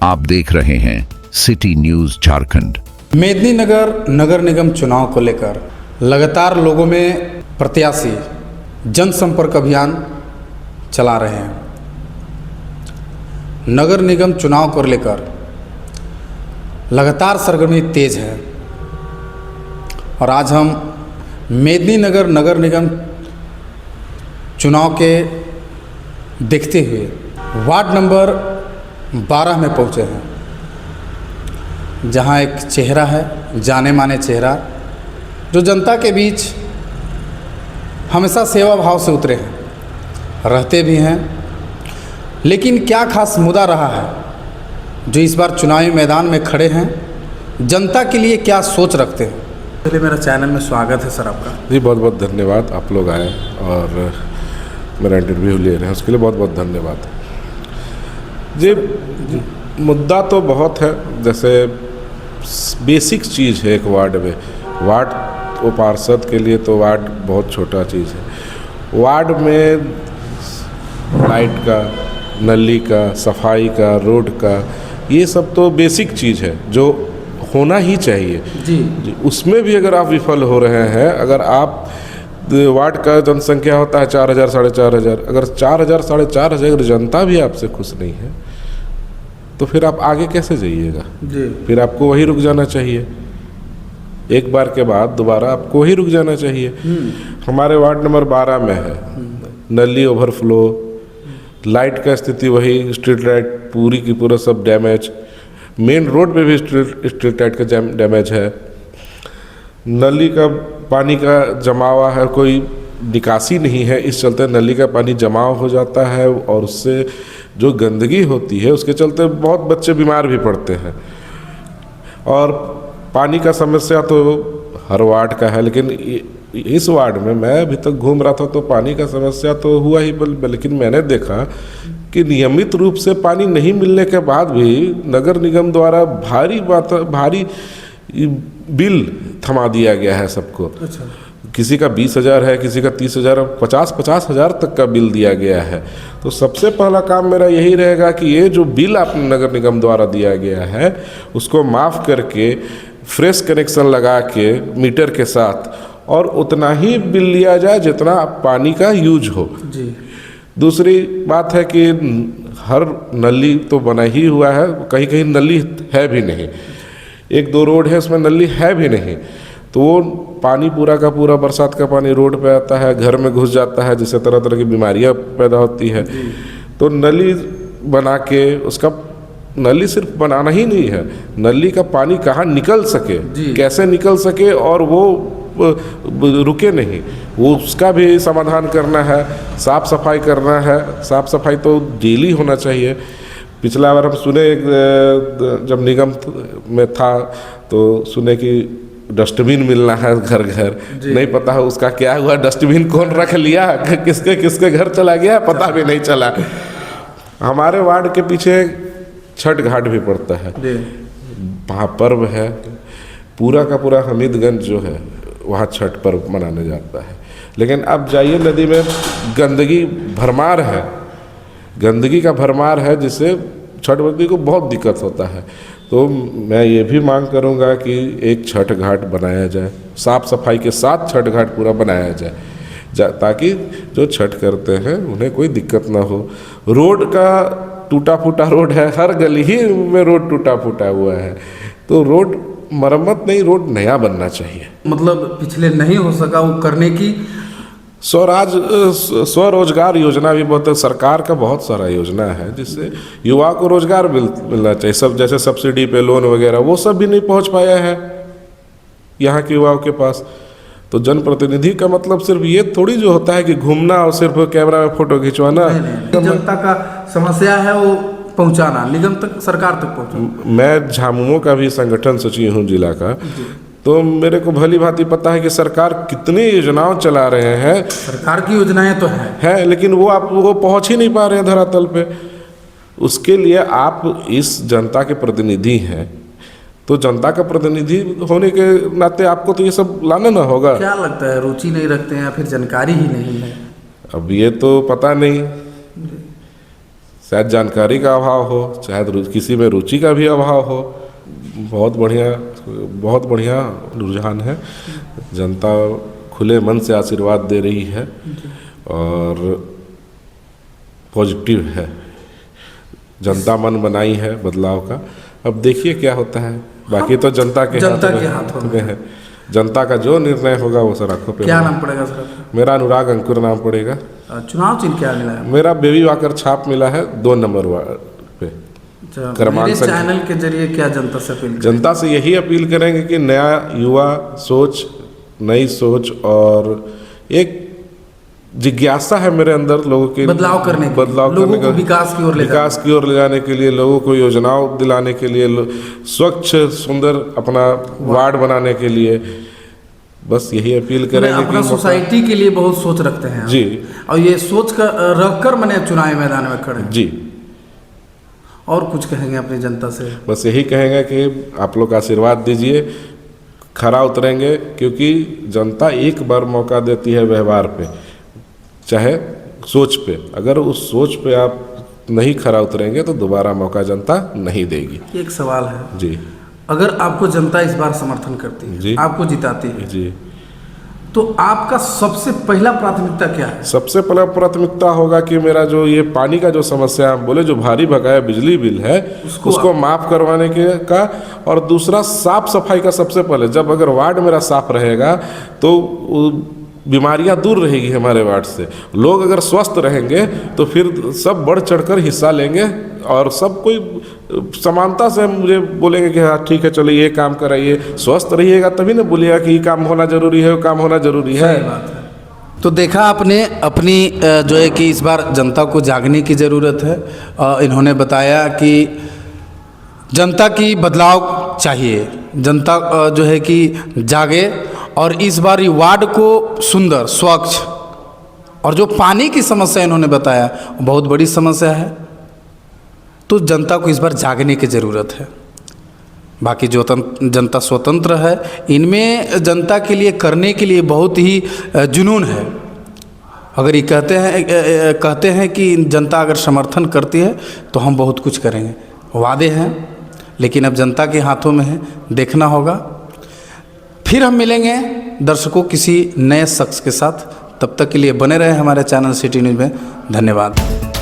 आप देख रहे हैं सिटी न्यूज झारखंड। मेदिनीनगर नगर निगम चुनाव को लेकर लगातार लोगों में प्रत्याशी जनसंपर्क अभियान चला रहे हैं। नगर निगम चुनाव को लेकर लगातार सरगर्मी तेज है और आज हम मेदिनीनगर नगर निगम चुनाव के देखते हुए वार्ड नंबर 12 में पहुंचे हैं, जहां एक चेहरा है, जाने माने चेहरा, जो जनता के बीच हमेशा सेवा भाव से उतरे हैं, रहते भी हैं। लेकिन क्या खास मुद्दा रहा है जो इस बार चुनावी मैदान में खड़े हैं, जनता के लिए क्या सोच रखते हैं? पहले मेरा चैनल में स्वागत है सर आपका। जी बहुत बहुत धन्यवाद, आप लोग आए और मेरा इंटरव्यू ले रहे हैं, उसके लिए बहुत बहुत धन्यवाद। जी मुद्दा तो बहुत है, जैसे बेसिक चीज़ है एक वार्ड में। वार्ड पार्षद के लिए तो वार्ड बहुत छोटा चीज़ है। वार्ड में लाइट का, नली का, सफाई का, रोड का, ये सब तो बेसिक चीज़ है जो होना ही चाहिए। जी उसमें भी अगर आप विफल हो रहे हैं, अगर आप वार्ड का जनसंख्या होता है 4000 साढ़े 4000, अगर 4000 साढ़े 4000 जनता भी आपसे खुश नहीं है तो फिर आप आगे कैसे जाइएगा? जी फिर आपको वही रुक जाना चाहिए। एक बार के बाद दोबारा आपको वही रुक जाना चाहिए। हमारे वार्ड नंबर 12 में है नली ओवरफ्लो, लाइट का स्थिति वही, स्ट्रीट लाइट पूरी की पूरा सब डैमेज, मेन रोड पे भी स्ट्रीट लाइट का डैमेज है, नली का पानी का जमावा है, कोई निकासी नहीं है, इस चलते नली का पानी जमाव हो जाता है और उससे जो गंदगी होती है उसके चलते बहुत बच्चे बीमार भी पड़ते हैं। और पानी का समस्या तो हर वार्ड का है, लेकिन इस वार्ड में मैं अभी तक घूम रहा था तो पानी का समस्या तो हुआ ही, लेकिन मैंने देखा कि नियमित रूप से पानी नहीं मिलने के बाद भी नगर निगम द्वारा भारी बिल थमा दिया गया है सबको। अच्छा। किसी का 20,000 है, किसी का 30,000, 50 हज़ार तक का बिल दिया गया है। तो सबसे पहला काम मेरा यही रहेगा कि ये जो बिल आपने नगर निगम द्वारा दिया गया है उसको माफ़ करके फ्रेश कनेक्शन लगा के मीटर के साथ और उतना ही बिल लिया जाए जितना पानी का यूज हो। जी। दूसरी बात है कि हर नली तो बना ही हुआ है, कहीं कहीं नली है भी नहीं, 1-2 रोड है उसमें नली है भी नहीं, तो वो पानी पूरा का पूरा बरसात का पानी रोड पे आता है, घर में घुस जाता है, जिससे तरह तरह की बीमारियां पैदा होती है। तो नली बना के उसका, नली सिर्फ बनाना ही नहीं है, नली का पानी कहाँ निकल सके, कैसे निकल सके और वो रुके नहीं, वो उसका भी समाधान करना है। साफ़ सफाई करना है, साफ़ सफाई तो डेली होना चाहिए। पिछला बार हम सुने जब निगम में था तो सुने कि डस्टबिन मिलना है घर घर, नहीं पता है उसका क्या हुआ, डस्टबिन कौन रख लिया, किसके किसके घर चला गया पता भी नहीं चला। हमारे वार्ड के पीछे छठ घाट भी पड़ता है, वहाँ पर्व है, पूरा का पूरा हमीदगंज जो है वहाँ छठ पर्व मनाने जाता है। लेकिन अब जाइए नदी में गंदगी भरमार है, गंदगी का भरमार है, जिससे छठ व्रती को बहुत दिक्कत होता है। तो मैं ये भी मांग करूँगा कि एक छठ घाट बनाया जाए, साफ़ सफाई के साथ छठ घाट पूरा बनाया जाए, ताकि जो छठ करते हैं उन्हें कोई दिक्कत ना हो। रोड का टूटा फूटा रोड है, हर गली ही में रोड टूटा फूटा हुआ है, तो रोड मरम्मत नहीं, रोड नया बनना चाहिए। मतलब पिछले नहीं हो सका वो करने की स्वरोजगार योजना भी बहुत है, सरकार का बहुत सारा योजना है जिससे युवा को रोजगार मिलना चाहिए। सब जैसे सब्सिडी पे लोन वगैरह वो सब भी नहीं पहुंच पाया है यहाँ के युवाओं के पास। तो जनप्रतिनिधि का मतलब सिर्फ ये थोड़ी जो होता है कि घूमना और सिर्फ कैमरा में फोटो खिंचवाना। जनता का समस्या है वो पहुँचाना, निगम तक, सरकार तक पहुँचाना। मैं झामुमो का भी संगठन सचिव हूँ जिला का, तो मेरे को भली भांति पता है कि सरकार कितनी योजनाएं चला रहे हैं। सरकार की योजनाएं तो है, लेकिन वो पहुंच ही नहीं पा रहे हैं धरातल पे। उसके लिए आप इस जनता के प्रतिनिधि हैं, तो जनता का प्रतिनिधि होने के नाते आपको तो ये सब लाना ना होगा। क्या लगता है, रुचि नहीं रखते हैं या फिर जानकारी ही नहीं है? अब ये तो पता नहीं, शायद जानकारी का अभाव हो, शायद किसी में रुचि का भी अभाव हो। बहुत बढ़िया रुझान है। जनता खुले मन से आशीर्वाद दे रही है और पॉजिटिव है। जनता मन बनाई है बदलाव का। अब देखिए क्या होता है। बाकी तो जनता के हाथों में है। जनता का जो निर्णय होगा वो सर आंखों पे। क्या नाम पड़ेगा सर? मेरा अनुराग अंकुर नाम पड़ेगा। चुनाव चिन्ह क्या मिला है? मेरा बेबी वाकर छाप मिला है 2 नंबर पे। मेरे चैनल के जरिए क्या जनता से अपील? जनता से यही अपील करेंगे कि नया युवा सोच, नई सोच और एक जिज्ञासा है मेरे अंदर लोगों के बदलाव करने का, विकास की ओर ले जाने के लिए, लोगों को योजनाओं दिलाने के लिए, स्वच्छ सुंदर अपना वार्ड बनाने के लिए। बस यही अपील करेंगे अपना सोसाइटी के लिए बहुत सोच रखते हैं जी। और ये सोच कर रखकर मैंने चुनावी मैदान में खड़े जी। और कुछ कहेंगे अपनी जनता से? बस यही कहेंगे कि आप लोग आशीर्वाद दीजिए, खरा उतरेंगे, क्योंकि जनता एक बार मौका देती है व्यवहार पे, चाहे सोच पे। अगर उस सोच पे आप नहीं खरा उतरेंगे तो दोबारा मौका जनता नहीं देगी। एक सवाल है जी। अगर आपको जनता इस बार समर्थन करती है जी, आपको जिताती है जी, तो आपका सबसे पहला प्राथमिकता क्या है? सबसे पहला प्राथमिकता होगा कि मेरा जो ये पानी का जो समस्या हम बोले, जो भारी बकाया बिजली बिल है उसको माफ़ करवाने का। और दूसरा साफ सफाई का। सबसे पहले जब अगर वार्ड मेरा साफ रहेगा तो बीमारियां दूर रहेगी हमारे वार्ड से। लोग अगर स्वस्थ रहेंगे तो फिर सब बढ़ चढ़कर हिस्सा लेंगे और सब कोई समानता से मुझे बोलेंगे कि हाँ ठीक है चलो ये काम कराइए। स्वस्थ रहिएगा तभी ना बोलिएगा कि ये काम होना जरूरी है, वो काम होना जरूरी है। तो देखा आपने अपनी जो है कि इस बार जनता को जागने की ज़रूरत है। इन्होंने बताया कि जनता की बदलाव चाहिए, जनता जो है कि जागे और इस बार ये वार्ड को सुंदर, स्वच्छ, और जो पानी की समस्या इन्होंने बताया बहुत बड़ी समस्या है, तो जनता को इस बार जागने की ज़रूरत है। बाकी जो जनता स्वतंत्र है, इनमें जनता के लिए करने के लिए बहुत ही जुनून है। अगर ये कहते हैं कि जनता अगर समर्थन करती है तो हम बहुत कुछ करेंगे, वादे हैं, लेकिन अब जनता के हाथों में है, देखना होगा। फिर हम मिलेंगे दर्शकों किसी नए शख्स के साथ। तब तक के लिए बने रहे हमारे चैनल सिटी न्यूज़ में। धन्यवाद।